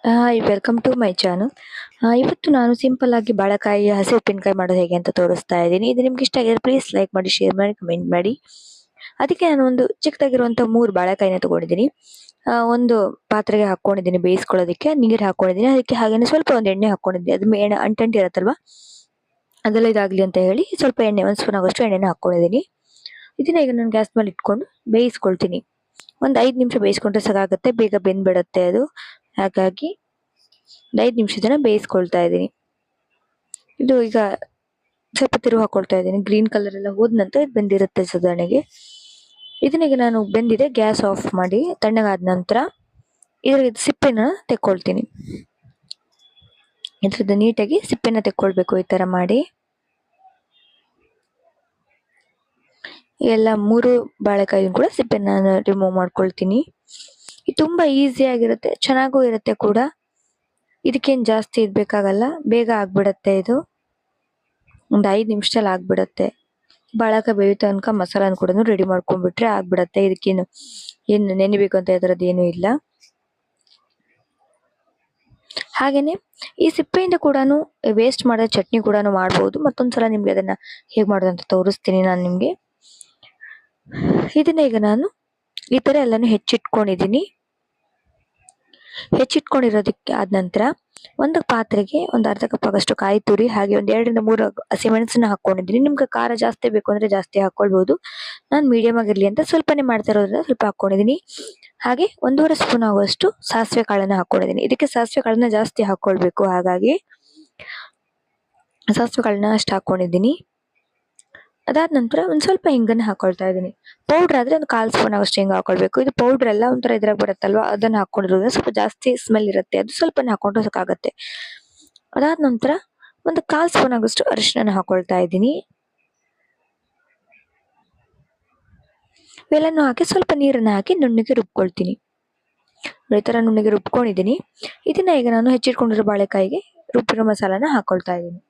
Hi welcome to my channel. ಇವತ್ತು ನಾನು simple ಆಗಿ ಬಾಳೆಕಾಯಿ ಹಸಿ ಉಪ್ಪಿನಕಾಯಿ ಮಾಡೋದು ಹೇಗೆ ಅಂತ ತೋರಿಸ್ತಾ ಇದ್ದೀನಿ. ಇದು ನಿಮ್ಗೆ ಇಷ್ಟ ಆಗಿದ್ರೆ ಪ್ಲೀಸ್ ಲೈಕ್ ಮಾಡಿ, ಶೇರ್ ಮಾಡಿ, ಕಮೆಂಟ್ ಮಾಡಿ. ಅದಕ್ಕೆ ನಾನು ಒಂದು ಚಿಕ್ಕದಾಗಿರುವಂಥ 3 ಬಾಳೆಕಾಯಿನ ತಗೊಂಡಿದ್ದೀನಿ. ಒಂದು ಪಾತ್ರೆಗೆ ಹಾಕೊಂಡಿದ್ದೀನಿ ಬೇಯಿಸ್ಕೊಳ್ಳೋದಕ್ಕೆ, ನೀರು ಹಾಕೊಂಡಿದ್ದೀನಿ. ಅದಕ್ಕೆ ಹಾಗೇನೆ ಸ್ವಲ್ಪ ಒಂದು ಎಣ್ಣೆ ಹಾಕೊಂಡಿದ್ದೀನಿ. ಅದು ಎಣ್ಣೆ ಅಂಟಂಟಿ ಇರುತ್ತಲ್ವಾ, ಅದೆಲ್ಲ ಇದಾಗಲಿ ಅಂತ ಹೇಳಿ ಸ್ವಲ್ಪ ಎಣ್ಣೆ, 1 ಸ್ಪೂನ್ ಆಗೋಷ್ಟು ಎಣ್ಣೆನ ಹಾಕೊಂಡಿದ್ದೀನಿ. ಇದನ್ನ ಈಗ ನಾನು ಗ್ಯಾಸ್ ಮೇಲೆ ಇಟ್ಕೊಂಡು ಬೇಯಿಸ್ಕೊಳ್ತೀನಿ. ಒಂದು 5 ನಿಮಿಷ ಬೇಯಿಸ್ಕೊಂಡ್ರೆ ಸಾಕಾಗುತ್ತೆ, ಬೇಗ ಬೆಂದ್ಬಿಡುತ್ತೆ ಅದು. ಹಾಗಾಗಿ 5 ನಿಮಿಷ ಬೇಯಿಸ್ಕೊಳ್ತಾ ಇದ್ದೀನಿ. ಇದು ಈಗ ಸ್ವಲ್ಪ ತಿರುವು ಹಾಕೊಳ್ತಾ ಇದ್ದೀನಿ. ಗ್ರೀನ್ ಕಲರ್ ಎಲ್ಲ ಹೋದ ನಂತರ ಇದು ಬೆಂದಿರುತ್ತೆ ಸಾಧಾರಣಗೆ. ಇದನ್ನೀಗ ನಾನು ಬೆಂದಿದೆ, ಗ್ಯಾಸ್ ಆಫ್ ಮಾಡಿ ತಣ್ಣಗಾದ ನಂತರ ಇದರ ಸಿಪ್ಪೆನ ತೆಕ್ಕೊಳ್ತೀನಿ. ಇದ್ರದ್ದು ನೀಟಾಗಿ ಸಿಪ್ಪೆನ ತೆಕ್ಕೊಳ್ಬೇಕು ಈ ತರ ಮಾಡಿ. ಎಲ್ಲ 3 ಬಾಳೆಕಾಯಿ ಕೂಡ ಸಿಪ್ಪೆನ ರಿಮೂವ್ ಮಾಡ್ಕೊಳ್ತೀನಿ. ಇದು ತುಂಬಾ ಈಸಿ ಆಗಿರುತ್ತೆ, ಚೆನ್ನಾಗೂ ಇರುತ್ತೆ ಕೂಡ. ಇದಕ್ಕೇನು ಜಾಸ್ತಿ ಇದ್ಬೇಕಾಗಲ್ಲ, ಬೇಗ ಆಗ್ಬಿಡತ್ತೆ. ಇದು ಒಂದು 5 ನಿಮಿಷದಲ್ಲಿ ಆಗ್ಬಿಡತ್ತೆ. ಬಾಳೆಕಾಯಿ ಬೇಯೋ ತನಕ ಮಸಾಲಾನ ಕೂಡ ರೆಡಿ ಮಾಡ್ಕೊಂಡ್ಬಿಟ್ರೆ ಆಗ್ಬಿಡತ್ತೆ. ಇದಕ್ಕೇನು ಏನು ನೆನಿಬೇಕು ಅಂತ ಇದರದ್ದು ಏನು ಇಲ್ಲ. ಹಾಗೇನೆ ಈ ಸಿಪ್ಪೆಯಿಂದ ಕೂಡ ವೇಸ್ಟ್ ಮಾಡಿದ ಚಟ್ನಿ ಕೂಡ ಮಾಡ್ಬೋದು. ಮತ್ತೊಂದ್ಸಲ ನಿಮ್ಗೆ ಅದನ್ನ ಹೇಗೆ ಮಾಡೋದು ಅಂತ ತೋರಿಸ್ತೀನಿ ನಾನು ನಿಮ್ಗೆ. ಇದನ್ನ ಈಗ ನಾನು ಈ ತರ ಎಲ್ಲಾನು ಹೆಚ್ಚಿಟ್ಕೊಂಡಿದ್ದೀನಿ. ಹೆಚ್ಚಿಟ್ಕೊಂಡಿರೋದಕ್ಕೆ ಆದ ನಂತರ ಒಂದು ಪಾತ್ರೆಗೆ ಒಂದು ಅರ್ಧ ಕಪ್ ಆಗಷ್ಟು ಕಾಯಿ ತುರಿ, ಹಾಗೆ ಒಂದು 2 ರಿಂದ 3 ಹಸಿಮೆಣಸನ್ನ ಹಾಕೊಂಡಿದ್ದೀನಿ. ನಿಮ್ಗೆ ಖಾರ ಜಾಸ್ತಿ ಬೇಕು ಅಂದ್ರೆ ಜಾಸ್ತಿ ಹಾಕೊಳ್ಬಹುದು. ನಾನು ಮೀಡಿಯಂ ಆಗಿರ್ಲಿ ಅಂತ ಸ್ವಲ್ಪನೇ ಮಾಡ್ತಾ ಇರೋದ್ರಿಂದ ಸ್ವಲ್ಪ ಹಾಕೊಂಡಿದ್ದೀನಿ. ಹಾಗೆ 1.5 ಸ್ಪೂನ್ ಆಗುವಷ್ಟು ಸಾಸಿವೆ ಕಾಳನ್ನ ಹಾಕೊಂಡಿದ್ದೀನಿ. ಇದಕ್ಕೆ ಸಾಸಿವೆ ಕಾಳನ್ನ ಜಾಸ್ತಿ ಹಾಕೊಳ್ಬೇಕು, ಹಾಗಾಗಿ ಸಾಸಿವೆ ಕಾಳನ್ನ ಅಷ್ಟು ಹಾಕೊಂಡಿದ್ದೀನಿ. ಅದಾದ ನಂತರ ಒಂದು ಸ್ವಲ್ಪ ಹಿಂಗನ್ನ ಹಾಕೊಳ್ತಾ ಇದ್ದೀನಿ. ಪೌಡರ್ ಆದ್ರೆ ಒಂದು 1/4 ಸ್ಪೂನ್ ಆಗೋಷ್ಟು ಹಿಂಗೆ ಹಾಕೊಳ್ಬೇಕು. ಇದು ಪೌಡರ್ ಎಲ್ಲ ಒಂಥರ ಇದ್ರಾಗ ಬರುತ್ತಲ್ವಾ, ಅದನ್ನ ಹಾಕೊಂಡಿರೋದ್ರಿಂದ ಸ್ವಲ್ಪ ಜಾಸ್ತಿ ಸ್ಮೆಲ್ ಇರುತ್ತೆ. ಅದು ಸ್ವಲ್ಪನೇ ಹಾಕೊಂಡ್ರೆ ಸಾಕಾಗತ್ತೆ. ಅದಾದ ನಂತರ ಒಂದು 1/4 ಸ್ಪೂನ್ ಆಗೋಷ್ಟು ಅರಿಶಿನ ಹಾಕೊಳ್ತಾ ಇದ್ದೀನಿ. ಇವೆಲ್ಲನೂ ಹಾಕಿ ಸ್ವಲ್ಪ ನೀರನ್ನ ಹಾಕಿ ನುಣ್ಣಗೆ ರುಬ್ಕೊಳ್ತೀನಿ. ಈ ತರ ನುಣ್ಣಗೆ ರುಬ್ಕೊಂಡಿದ್ದೀನಿ. ಇದನ್ನ ಈಗ ನಾನು ಹೆಚ್ಚಿಟ್ಕೊಂಡಿರೋ ಬಾಳೆಕಾಯಿಗೆ ರುಬ್ಬಿರೋ ಮಸಾಲಾನ ಹಾಕೊಳ್ತಾ ಇದ್ದೀನಿ.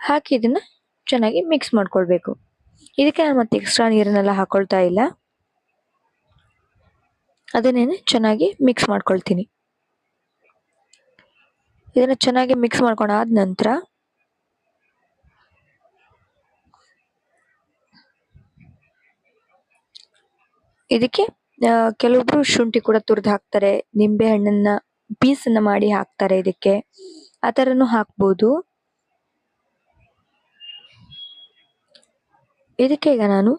ಹಾಕಿ ಇದನ್ನ ಚೆನ್ನಾಗಿ ಮಿಕ್ಸ್ ಮಾಡ್ಕೊಳ್ಬೇಕು. ಇದಕ್ಕೆ ನಾನು ಮತ್ತೆ ಎಕ್ಸ್ಟ್ರಾ ನೀರನ್ನೆಲ್ಲ ಹಾಕೊಳ್ತಾ ಇಲ್ಲ, ಅದನ್ನೇನೆ ಚೆನ್ನಾಗಿ ಮಿಕ್ಸ್ ಮಾಡ್ಕೊಳ್ತೀನಿ. ಇದನ್ನ ಚೆನ್ನಾಗಿ ಮಿಕ್ಸ್ ಮಾಡ್ಕೊಂಡಾದ ನಂತರ ಇದಕ್ಕೆ ಕೆಲವೊಬ್ರು ಶುಂಠಿ ಕೂಡ ತುರಿದು ಹಾಕ್ತಾರೆ, ನಿಂಬೆ ಹಣ್ಣನ್ನ ಪೀಸನ್ನ ಮಾಡಿ ಹಾಕ್ತಾರೆ ಇದಕ್ಕೆ, ಆ ಥರನೂ ಹಾಕ್ಬೋದು. ಇದಕ್ಕೆ ಈಗ ನಾನು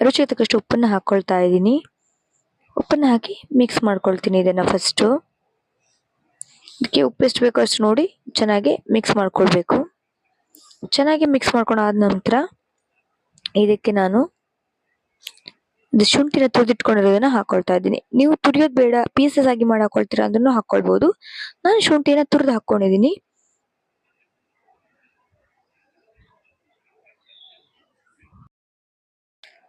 ರುಚಿಗೆ ತಕ್ಕಷ್ಟು ಉಪ್ಪನ್ನ ಹಾಕೊಳ್ತಾ ಇದ್ದೀನಿ. ಉಪ್ಪನ್ನ ಹಾಕಿ ಮಿಕ್ಸ್ ಮಾಡ್ಕೊಳ್ತೀನಿ ಇದನ್ನ ಫಸ್ಟು. ಇದಕ್ಕೆ ಉಪ್ಪು ಎಷ್ಟು ಬೇಕೋ ಅಷ್ಟು ನೋಡಿ ಚೆನ್ನಾಗಿ ಮಿಕ್ಸ್ ಮಾಡ್ಕೊಳ್ಬೇಕು. ಚೆನ್ನಾಗಿ ಮಿಕ್ಸ್ ಮಾಡ್ಕೊಂಡಾದ ನಂತರ ಇದಕ್ಕೆ ನಾನು ಶುಂಠಿನ ತುರಿದಿಟ್ಕೊಂಡಿರೋದನ್ನ ಹಾಕೊಳ್ತಾ ಇದ್ದೀನಿ. ನೀವು ತುರಿಯೋದು ಬೇಡ, ಪೀಸಸ್ ಆಗಿ ಮಾಡಿ ಹಾಕೊಳ್ತೀರಾ ಅದನ್ನು ಹಾಕೊಳ್ಬಹುದು. ನಾನು ಶುಂಠಿನ ತುರಿದು ಹಾಕೊಂಡಿದ್ದೀನಿ.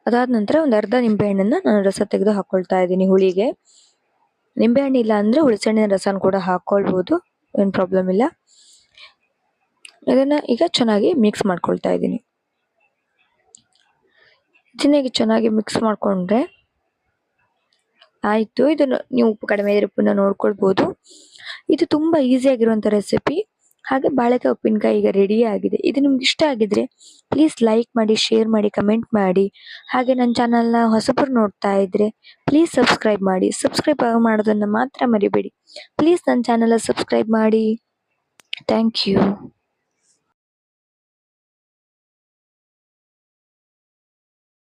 ಅದಾದ ನಂತರ ಒಂದು ಅರ್ಧ ನಿಂಬೆಹಣ್ಣನ್ನ ನಾನು ರಸ ತೆಗೆದು ಹಾಕೊಳ್ತಾ ಇದ್ದೀನಿ ಹುಳಿಗೆ. ನಿಂಬೆಹಣ್ಣು ಇಲ್ಲ ಅಂದ್ರೆ ಹುಳಿಸೆಹಣ್ಣಿನ ರಸನ ಕೂಡ ಹಾಕೊಳ್ಬಹುದು, ಏನು ಪ್ರಾಬ್ಲಮ್ ಇಲ್ಲ. ಇದನ್ನ ಈಗ ಚೆನ್ನಾಗಿ ಮಿಕ್ಸ್ ಮಾಡ್ಕೊಳ್ತಾ ಇದ್ದೀನಿ. ಚೆನ್ನಾಗಿ ಮಿಕ್ಸ್ ಮಾಡ್ಕೊಂಡ್ರೆ ಆಯ್ತು. ಇದನ್ನು ನೀವು ಉಪ್ಪು ಕಡಿಮೆ ಇದ್ರೆ ಉಪ್ಪನ್ನ ನೋಡ್ಕೊಳ್ಬಹುದು. ಇದು ತುಂಬಾ ಈಸಿ ಆಗಿರುವಂತ ರೆಸಿಪಿ. ಹಾಗೆ ಬಾಳೆಕಾಯಿ ಉಪ್ಪಿನಕಾಯಿ ಈಗ ರೆಡಿ ಆಗಿದೆ. ಇದು ನಿಮ್ಗೆ ಇಷ್ಟ ಆಗಿದ್ರೆ ಪ್ಲೀಸ್ ಲೈಕ್ ಮಾಡಿ, ಶೇರ್ ಮಾಡಿ, ಕಮೆಂಟ್ ಮಾಡಿ. ಹಾಗೆ ನನ್ನ ಚಾನಲ್ನ ಹೊಸಬರು ನೋಡ್ತಾ ಇದ್ರೆ ಪ್ಲೀಸ್ ಸಬ್ಸ್ಕ್ರೈಬ್ ಮಾಡಿ. ಸಬ್ಸ್ಕ್ರೈಬ್ ಮಾಡೋದನ್ನ ಮಾತ್ರ ಮರಿಬೇಡಿ. ಪ್ಲೀಸ್ ನನ್ನ ಚಾನಲ್ ಸಬ್ಸ್ಕ್ರೈಬ್ ಮಾಡಿ. Thank you.